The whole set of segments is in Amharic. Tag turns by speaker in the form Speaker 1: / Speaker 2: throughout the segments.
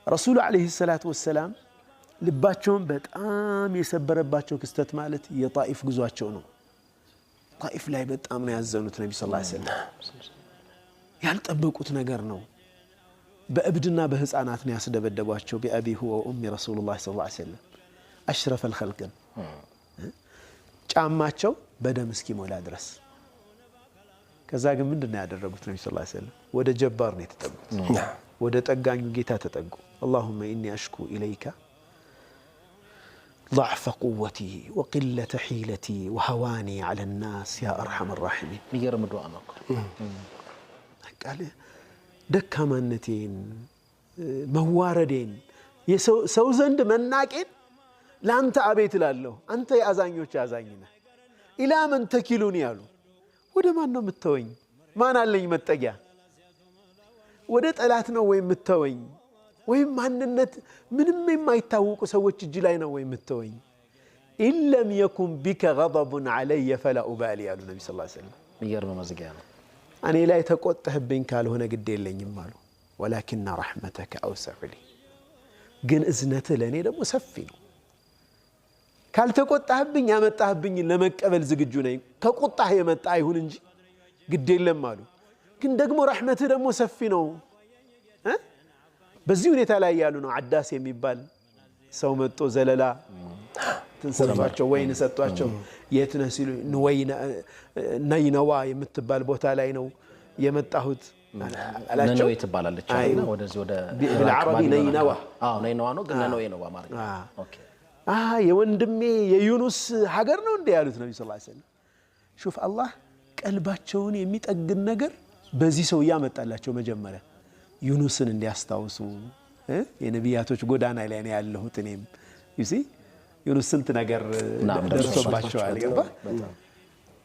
Speaker 1: ረሱሉ አለይሂ ሰላቱ ወሰላም ልባቸውን በጣም የሰበረባቸው ክስተት ማለት የጣኢፍ ጉዟቸው ነው። ጣኢፍ ላይ በጣም ነው ያዘኑት ነብዩ ሰለላሁ ዐለይሂ ወሰለም። ያልጠበቁት ነገር ነው። በእብድና በህፃናት ነው ያስደበደቧቸው። ቢአቢ ሁወ ወኡሚ ረሱሉላህ ሰለላሁ ዐለይሂ ወሰለም አሽረፈል ኸልቅን ጫማቸው በደም እስኪሞላ ድረስ። ከዛ ግን ምንድነው ያደረጉት ነብዩ ሰለላሁ ዐለይሂ ወሰለም? ወደ ጀባር ነው የተጠጉት። ወደ ጠጋኙ ጌታ ተጠጉ። اللهم إني أشكو إليك ضعف قوتي وقلة حيلتي وهواني على الناس يا أرحم الراحمين.
Speaker 2: يرم دعاء
Speaker 1: قال دكامنتين مواردين سوزند مناقين لا أنت أبيت لالله أنت يا أزانيوش يا أزانينا إلى من تكلوني يالو وده ما نو متوين ما نالي متجا وده طلعتنا وين متوين وين ماننت ምንም የማይታወቁ ሰዎች እጅ ላይ ነው ወይ መተወኝ إن لم يكن بك غضب علي فلا أبالي አሉ ነብዩ ሰለላሁ ዐለይሂ ወሰለም።
Speaker 2: ይገርም መዝጊያ ነው።
Speaker 1: እኔ ላይ ተቆጥተህብኝ ካልሆነ ግድ የለኝም አሉ። ولكن رحمتك أوسع لي ግን እዝነትህ ለኔ ደግሞ ሰፊ ነው። ካልተቆጣህብኝ ያመጣህብኝ ለመቀበል ዝግጁ ነኝ። ከቁጣህ የመጣ አይሁን እንጂ ግድ የለም አሉ። ግን ደግሞ ረህመትህ ደግሞ ሰፊ ነው። በዚህ ሁኔታ ላይ ያሉ ነው። አዳስ የሚባል ሰው መጥቶ ዘለላ ተንሰራቸው ወይን ሰጧቸው። የት ነህ ሲሉ ነይነዋ የምትባል ቦታ ላይ ነው የመጣሁት አላቸው።
Speaker 2: ነነዌ ትባላለች አይና ወደዚህ ወደ
Speaker 1: بالعربي ነይነዋ
Speaker 2: ነይነዋ ነው ግን ነነዌ ነው ማለት ነው። ኦኬ
Speaker 1: የወንድሜ የዩኑስ ሀገር ነው እንደ ያሉት ነብዩ ሰለላሁ ዐለይሂ ወሰለም። ሹፍ አላህ ቀልባቸውን የሚጠግን ነገር በዚህ ሰው ያመጣላቸው መጀመሪያ ዩኑስን እንዲያስታውሱ የነቢያቶች ጎዳና ላይ ነው ያለሁት እኔም ይሲ ዩኑስ ስንት ነገር ደርሶባቸዋል ገባ።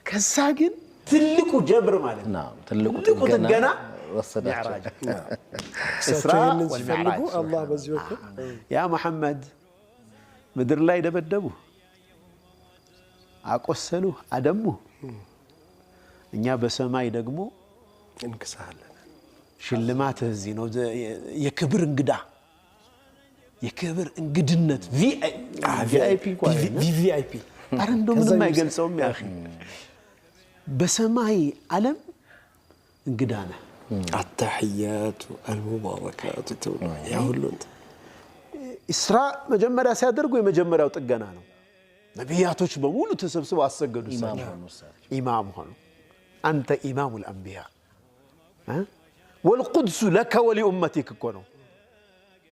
Speaker 1: ከዛ ግን ትልቁ ጀብር ማለት ነው ትልቁ ጥገና ወሰዳቸው እስራእ ወልሚዕራጅ
Speaker 3: አላህ በዚህ ወቅት
Speaker 1: ያ መሐመድ ምድር ላይ ደበደቡ፣ አቆሰሉ፣ አደሙ። እኛ በሰማይ ደግሞ
Speaker 3: እንክሳለን።
Speaker 1: ሽልማት እዚህ ነው። የክብር እንግዳ የክብር እንግድነት ቪአይፒ
Speaker 3: ቪቪአይፒ
Speaker 1: አረ እንደው ምንም አይገልጸውም ያ አኺ። በሰማይ ዓለም እንግዳ ነህ።
Speaker 3: አተህያቱ አልሙባረካቱ ያ ሁሉ
Speaker 1: ኢስራ መጀመሪያ ሲያደርጉ የመጀመሪያው ጥገና ነው። ነቢያቶች በሙሉ ተሰብስበው አሰገዱ። ኢማም ሆኑ። አንተ ኢማሙል አንቢያ والقدس لك ولأمتك كونوا